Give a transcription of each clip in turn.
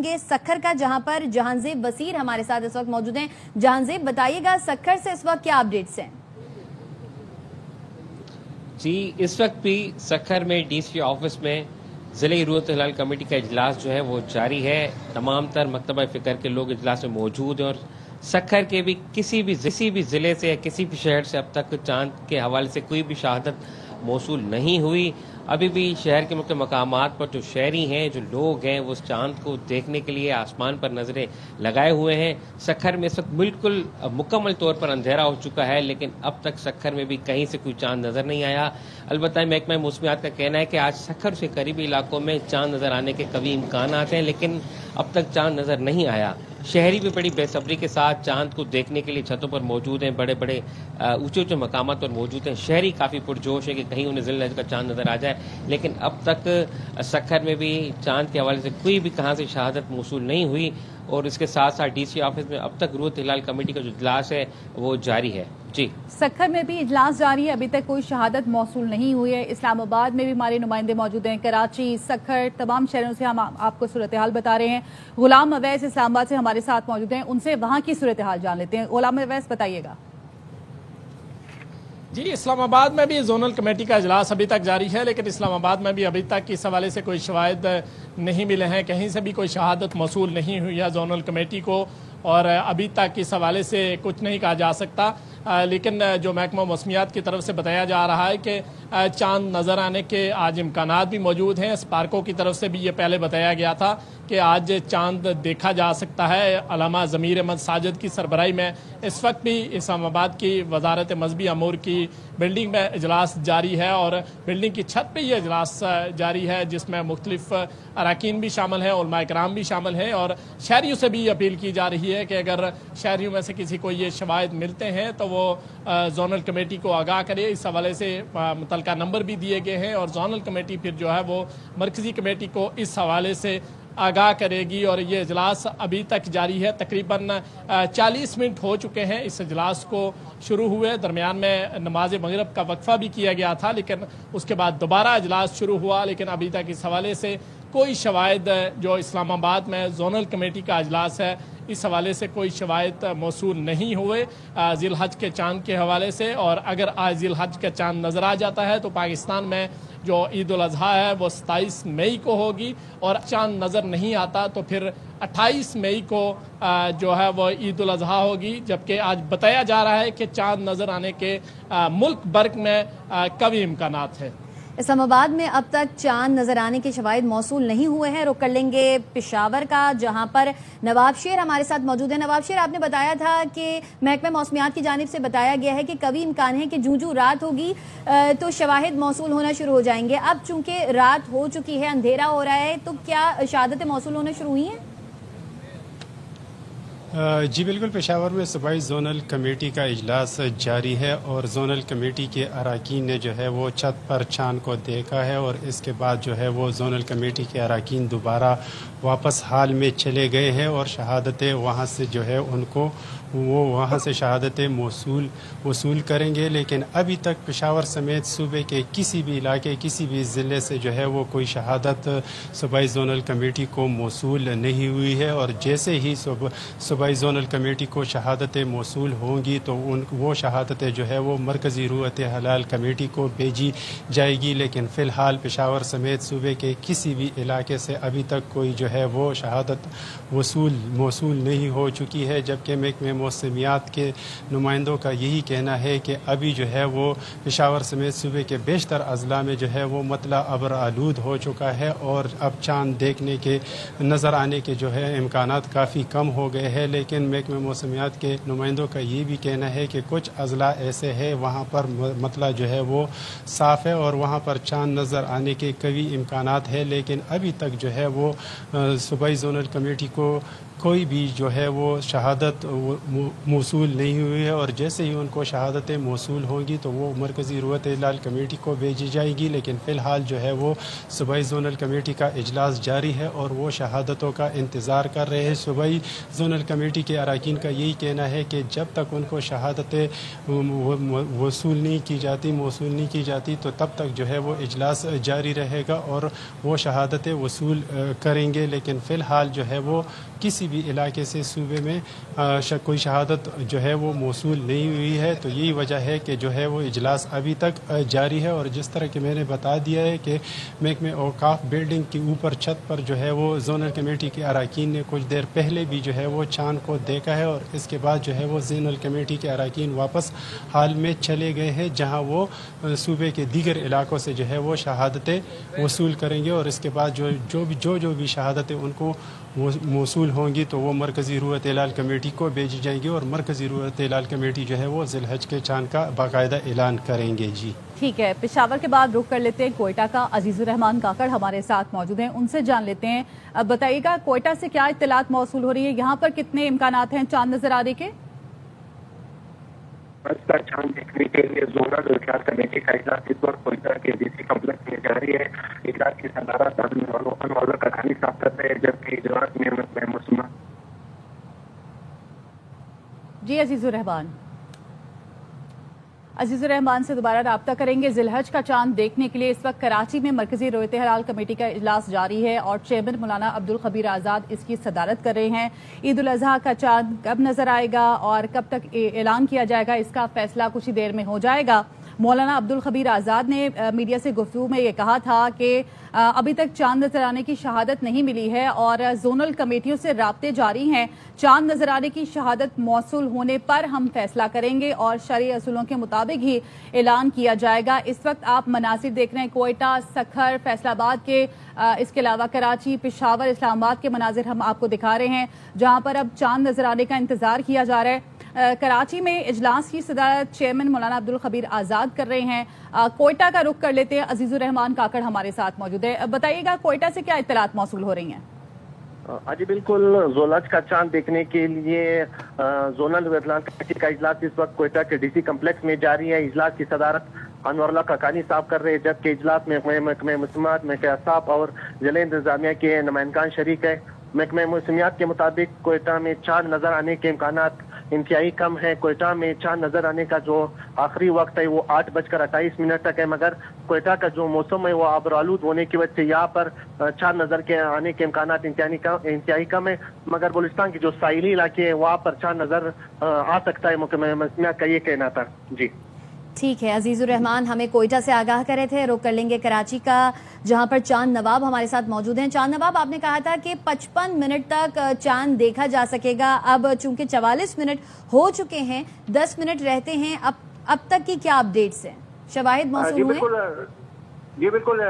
گے سکھر کا، جہاں پر جہانزیب وسیر ہمارے ساتھ اس وقت موجود ہیں۔ جہانزیب بتائیے گا سکھر سے اس وقت کیا اپڈیٹس ہیں؟ جی، اس وقت بھی سکھر میں ڈی سی آفس میں ضلعی روت ہلال کمیٹی کا اجلاس جو ہے وہ جاری ہے۔ تمام تر مکتبہ فکر کے لوگ اجلاس میں موجود ہیں اور سکھر کے بھی کسی بھی ضلع سے یا کسی بھی شہر سے اب تک چاند کے حوالے سے کوئی بھی شہادت موصول نہیں ہوئی۔ ابھی بھی شہر کے مختلف مقامات پر جو شہری ہیں، جو لوگ ہیں، وہ اس چاند کو دیکھنے کے لیے آسمان پر نظریں لگائے ہوئے ہیں۔ سکھر میں اس وقت بالکل مکمل طور پر اندھیرا ہو چکا ہے، لیکن اب تک سکھر میں بھی کہیں سے کوئی چاند نظر نہیں آیا۔ البتہ محکمہ موسمیات کا کہنا ہے کہ آج سکھر سے قریبی علاقوں میں چاند نظر آنے کے قوی امکانات ہیں، لیکن اب تک چاند نظر نہیں آیا۔ شہری بھی بڑی بے صبری کے ساتھ چاند کو دیکھنے کے لیے چھتوں پر موجود ہیں، بڑے بڑے اونچے مقامات پر موجود ہیں۔ شہری کافی پرجوش ہے کہ کہیں انہیں ذی الحج کا چاند نظر آ جائے، لیکن اب تک سکھر میں بھی چاند کے حوالے سے کوئی بھی کہاں سے شہادت موصول نہیں ہوئی۔ اور اس کے ساتھ ساتھ ڈی سی آفس میں اب تک روت ہلال کمیٹی کا جو اجلاس ہے وہ جاری ہے۔ جی، سکھر میں بھی اجلاس جاری ہے، ابھی تک کوئی شہادت موصول نہیں ہوئی ہے۔ اسلام آباد میں بھی ہمارے نمائندے موجود ہیں، کراچی، سکھر، تمام شہروں سے ہم آپ کو صورتحال بتا رہے ہیں۔ غلام اویس اسلام آباد سے ہمارے ساتھ موجود ہیں، ان سے وہاں کی صورتحال جان لیتے ہیں۔ غلام اویس بتائیے گا۔ جی، اسلام آباد میں بھی زونل کمیٹی کا اجلاس ابھی تک جاری ہے، لیکن اسلام آباد میں بھی ابھی تک اس حوالے سے کوئی شواہد نہیں ملے ہیں، کہیں سے بھی کوئی شہادت موصول نہیں ہوئی ہے زونل کمیٹی کو، اور ابھی تک اس حوالے سے کچھ نہیں کہا جا سکتا۔ لیکن جو محکمہ موسمیات کی طرف سے بتایا جا رہا ہے کہ چاند نظر آنے کے آج امکانات بھی موجود ہیں۔ اسپارکو کی طرف سے بھی یہ پہلے بتایا گیا تھا کہ آج چاند دیکھا جا سکتا ہے۔ علامہ ضمیر احمد ساجد کی سربراہی میں اس وقت بھی اسلام آباد کی وزارت مذہبی امور کی بلڈنگ میں اجلاس جاری ہے، اور بلڈنگ کی چھت پہ یہ اجلاس جاری ہے، جس میں مختلف اراکین بھی شامل ہیں، علماء کرام بھی شامل ہیں، اور شہریوں سے بھی اپیل کی جا رہی ہے کہ اگر شہریوں میں سے کسی کو یہ شواہد ملتے ہیں تو وہ زونل کمیٹی کو آگاہ کرے۔ اس حوالے سے متعلقہ نمبر بھی دیے گئے ہیں، اور زونل کمیٹی پھر جو ہے وہ مرکزی کمیٹی کو اس حوالے سے آگاہ کرے گی۔ اور یہ اجلاس ابھی تک جاری ہے، تقریباً 40 منٹ ہو چکے ہیں اس اجلاس کو شروع ہوئے۔ درمیان میں نماز مغرب کا وقفہ بھی کیا گیا تھا، لیکن اس کے بعد دوبارہ اجلاس شروع ہوا، لیکن ابھی تک اس حوالے سے کوئی شواہد جو اسلام آباد میں زونل کمیٹی کا اجلاس ہے اس حوالے سے کوئی شواہد موصول نہیں ہوئے ذی الحج کے چاند کے حوالے سے۔ اور اگر آج ذی الحج کا چاند نظر آ جاتا ہے تو پاکستان میں جو عید الاضحیٰ ہے وہ 27 مئی کو ہوگی، اور چاند نظر نہیں آتا تو پھر 28 مئی کو جو ہے وہ عید الاضحیٰ ہوگی، جبکہ آج بتایا جا رہا ہے کہ چاند نظر آنے کے ملک بھر میں قوی امکانات ہیں۔ اسلام آباد میں اب تک چاند نظر آنے کے شواہد موصول نہیں ہوئے ہیں۔ رخ کر لیں گے پشاور کا، جہاں پر نواب شیر ہمارے ساتھ موجود ہیں۔ نواب شیر، آپ نے بتایا تھا کہ محکمہ موسمیات کی جانب سے بتایا گیا ہے کہ قوی امکان ہے کہ جو رات ہوگی تو شواہد موصول ہونا شروع ہو جائیں گے۔ اب چونکہ رات ہو چکی ہے، اندھیرا ہو رہا ہے، تو کیا شہادتیں موصول ہونا شروع ہوئی ہیں؟ جی بالکل، پشاور میں صوبائی زونل کمیٹی کا اجلاس جاری ہے، اور زونل کمیٹی کے اراکین نے جو ہے وہ چھت پر چاند کو دیکھا ہے، اور اس کے بعد جو ہے وہ زونل کمیٹی کے اراکین دوبارہ واپس حال میں چلے گئے ہیں، اور شہادتیں وہاں سے جو ہے ان کو وہ وہاں سے شہادتیں وصول کریں گے۔ لیکن ابھی تک پشاور سمیت صوبے کے کسی بھی علاقے، کسی بھی ضلع سے جو ہے وہ کوئی شہادت صوبائی زونل کمیٹی کو موصول نہیں ہوئی ہے، اور جیسے ہی صوبائی زونل کمیٹی کو شہادتیں موصول ہوں گی تو وہ شہادتیں جو ہے وہ مرکزی روت ہلال کمیٹی کو بھیجی جائے گی۔ لیکن فی الحال پشاور سمیت صوبے کے کسی بھی علاقے سے ابھی تک کوئی جو ہے وہ شہادت موصول نہیں ہو چکی ہے، جبکہ محکمہ موسمیات کے نمائندوں کا یہی کہنا ہے کہ ابھی جو ہے وہ پشاور سمیت صوبے کے بیشتر اضلاع میں جو ہے وہ مطلع ابر آلود ہو چکا ہے، اور اب چاند دیکھنے کے نظر آنے کے جو ہے امکانات کافی کم ہو گئے ہیں۔ لیکن محکمہ موسمیات کے نمائندوں کا یہ بھی کہنا ہے کہ کچھ اضلاع ایسے ہیں وہاں پر مطلع جو ہے وہ صاف ہے، اور وہاں پر چاند نظر آنے کے قوی امکانات ہیں، لیکن ابھی تک جو ہے وہ صوبائی زونل کمیٹی کو کوئی بھی جو ہے وہ شہادت موصول نہیں ہوئی ہے، اور جیسے ہی ان کو شہادتیں موصول ہوں گی تو وہ مرکزی روت ہلال کمیٹی کو بھیجی جائے گی۔ لیکن فی الحال جو ہے وہ صوبائی زونل کمیٹی کا اجلاس جاری ہے، اور وہ شہادتوں کا انتظار کر رہے ہیں۔ صوبائی زونل کمیٹی کے اراکین کا یہی کہنا ہے کہ جب تک ان کو شہادتیں موصول نہیں کی جاتی تو تب تک جو ہے وہ اجلاس جاری رہے گا، اور وہ شہادتیں وصول کریں گے۔ لیکن فی الحال جو ہے وہ کسی بھی علاقے سے صوبے میں کوئی شہادت جو ہے وہ موصول نہیں ہوئی ہے. تو یہی وجہ ہے کہ جو ہے وہ اجلاس ابھی تک جاری ہے. اور جس طرح کہ میں نے بتا دیا ہے کہ محکمہ اوقاف بلڈنگ کے اوپر چھت پر جو ہے وہ زونل کمیٹی کے اراکین نے کچھ دیر پہلے بھی جو ہے وہ چاند کو دیکھا ہے, اور اس کے بعد جو ہے وہ زونل کمیٹی کے اراکین واپس حال میں چلے گئے ہیں جہاں وہ صوبے کے دیگر علاقوں سے جو ہے وہ شہادتیں وصول کریں گے. اور اس کے بعد جو بھی شہادتیں ان کو موصول ہوں گی تو وہ مرکزی رویت ہلال کمیٹی کو بھیجی جائیں گی, اور مرکزی رویت ہلال کمیٹی جو ہے وہ ذی الحج کے چاند کا باقاعدہ اعلان کریں گے. جی ٹھیک ہے, پشاور کے بعد رخ کر لیتے ہیں کوئٹہ کا. عزیز الرحمان کاکڑ ہمارے ساتھ موجود ہیں, ان سے جان لیتے ہیں. اب بتائیے گا کوئٹہ سے کیا اطلاعات موصول ہو رہی ہے, یہاں پر کتنے امکانات ہیں چاند نظر آنے کے؟ کا چاند دیکھنے کے لیے زونل ہلال کمیٹی کا اجلاس اس وقت کوئٹہ کے ڈی سی کمپلیکس میں جاری ہے. اجلاس کی صدارت انور کاکانی صاحب کر رہے ہیں, جبکہ اجلاس میں مسلمان جی عزیز الرحمان سے دوبارہ رابطہ کریں گے. ذی الحج کا چاند دیکھنے کے لیے اس وقت کراچی میں مرکزی رویت ہلال کمیٹی کا اجلاس جاری ہے اور چیئرمین مولانا عبدالخبیر آزاد اس کی صدارت کر رہے ہیں. عید الاضحیٰ کا چاند کب نظر آئے گا اور کب تک اعلان کیا جائے گا, اس کا فیصلہ کچھ ہی دیر میں ہو جائے گا. مولانا عبدالخبیر آزاد نے میڈیا سے گفتگو میں یہ کہا تھا کہ ابھی تک چاند نظر آنے کی شہادت نہیں ملی ہے اور زونل کمیٹیوں سے رابطے جاری ہیں. چاند نظر آنے کی شہادت موصول ہونے پر ہم فیصلہ کریں گے اور شرعی اصولوں کے مطابق ہی اعلان کیا جائے گا. اس وقت آپ مناظر دیکھ رہے ہیں کوئٹہ, سکھر, فیصل آباد کے, اس کے علاوہ کراچی, پشاور, اسلام آباد کے مناظر ہم آپ کو دکھا رہے ہیں جہاں پر اب چاند نظر آنے کا انتظار کیا جا رہا ہے. کراچی میں اجلاس کی صدارت چیئرمین مولانا عبدالخبیر آزاد کر رہے ہیں. کوئٹہ کا رخ کر لیتے ہیں, عزیز الرحمان کاکڑ ہمارے ساتھ موجود ہے. بتائیے گا کوئٹہ سے کیا اطلاعات موصول ہو رہی ہیں؟ جی بالکل, زولج کا چاند دیکھنے کے لیے زونل ہلال کمیٹی کا اجلاس اس وقت کوئٹہ کے ڈی سی کمپلیکس میں جاری ہے. اجلاس کی صدارت انور اللہ کاکانی صاحب کر رہے ہیں, جبکہ اجلاس میں محکمہ موسمیات, محکمہ اعصاب اور ضلع انتظامیہ کے نمائندگان شریک ہیں. محکمہ موسمیات کے مطابق کوئٹہ میں چاند نظر آنے کے امکانات انتہائی کم ہے. کوئٹہ میں چاند نظر آنے کا جو آخری وقت ہے وہ 8:28 تک ہے, مگر کوئٹہ کا جو موسم ہے وہ آبرآلود ہونے کی وجہ سے یہاں پر چاند نظر کے آنے کے امکانات انتہائی کم ہے. مگر بلوچستان کے جو ساحلی علاقے ہیں وہاں پر چاند نظر آ سکتا ہے, محکمہ موسمیات کا یہ کہنا تھا. جی ٹھیک ہے, عزیز الرحمان ہمیں کوئٹہ سے آگاہ کرے تھے. رخ کر لیں گے کراچی کا جہاں پر چاند نواب ہمارے ساتھ موجود ہیں. چاند نواب, آپ نے کہا تھا کہ 55 منٹ تک چاند دیکھا جا سکے گا. اب چونکہ 44 منٹ ہو چکے ہیں, 10 منٹ رہتے ہیں, اب تک کی کیا اپڈیٹس ہیں, شواہد موصول ہوئے؟ جی بالکل,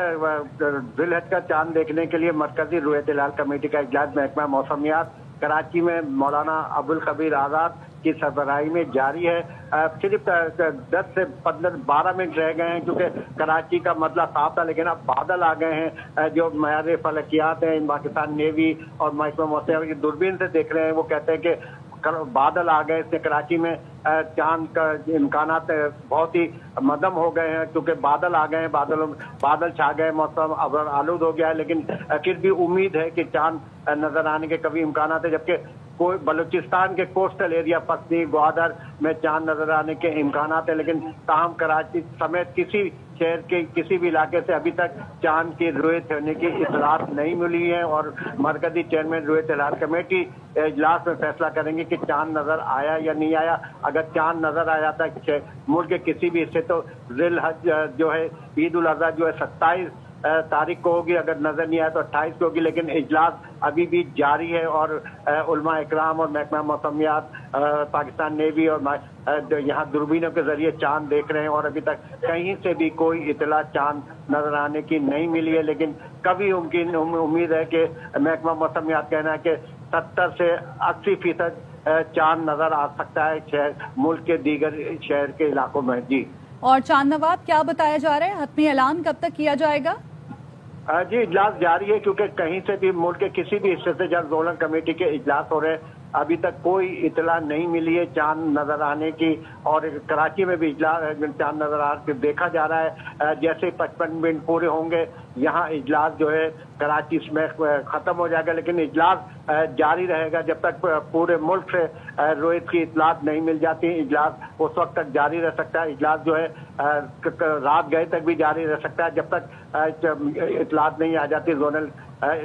ذی الحج کا چاند دیکھنے کے لیے مرکزی رویت ہلال کمیٹی کا اجلاس محکمہ موسمیات کراچی میں مولانا عبدالخبیر آزاد کی سربراہی میں جاری ہے. صرف 10 سے 12 منٹ رہ گئے ہیں کیونکہ کراچی کا مسئلہ صاف تھا, لیکن اب بادل آ گئے ہیں. جو معیار فلکیات ہیں پاکستان نیوی اور محکمہ موسمیات کی دوربین سے دیکھ رہے ہیں, وہ کہتے ہیں کہ بادل آ گئے, اس سے کراچی میں چاند کا امکانات بہت ہی مدم ہو گئے ہیں کیونکہ بادل آ گئے ہیں, بادل چھا گئے, موسم آلود ہو گیا ہے. لیکن پھر بھی امید ہے کہ چاند نظر آنے کے کبھی امکانات ہیں, جبکہ کوئی بلوچستان کے کوسٹل ایریا پستی گوادر میں چاند نظر آنے کے امکانات ہیں, لیکن تاہم کراچی سمیت کسی شہر کے کسی بھی علاقے سے ابھی تک چاند کی رویت ہونے کی اطلاعات نہیں ملی ہے. اور مرکزی چیئرمین رویت ہلال کمیٹی اجلاس میں فیصلہ کریں گے کہ چاند نظر آیا یا نہیں آیا. اگر چاند نظر آ جاتا ہے ملک کے کسی بھی حصے تو ذی الحج جو ہے عید الاضحیٰ جو ہے 27 تاریخ کو ہوگی, اگر نظر نہیں آیا تو 28 کو ہوگی. لیکن اجلاس ابھی بھی جاری ہے اور علماء اکرام اور محکمہ موسمیات, پاکستان نیوی اور یہاں دوربینوں کے ذریعے چاند دیکھ رہے ہیں اور ابھی تک کہیں سے بھی کوئی اطلاع چاند نظر آنے کی نہیں ملی ہے. لیکن کبھی امید ہے کہ محکمہ موسمیات کہنا ہے کہ 70 سے 80% چاند نظر آ سکتا ہے ملک کے دیگر شہر کے علاقوں میں. جی اور چاند نواب, کیا بتایا جا رہا ہے, حتمی اعلان کب تک کیا جائے گا؟ جی اجلاس جاری ہے کیونکہ کہیں سے بھی ملک کے کسی بھی حصے سے جب زونل کمیٹی کے اجلاس ہو رہے ہیں, ابھی تک کوئی اطلاع نہیں ملی ہے چاند نظر آنے کی. اور کراچی میں بھی اجلاس چاند نظر آ کے دیکھا جا رہا ہے. جیسے 55 منٹ پورے ہوں گے یہاں اجلاس جو ہے کراچی میں ختم ہو جائے گا, لیکن اجلاس جاری رہے گا جب تک پورے ملک سے رویت کی اطلاعات نہیں مل جاتی. اجلاس اس وقت تک جاری رہ سکتا ہے. اجلاس جو ہے رات گئے تک بھی جاری رہ سکتا ہے جب تک اطلاعات نہیں آ جاتی زونل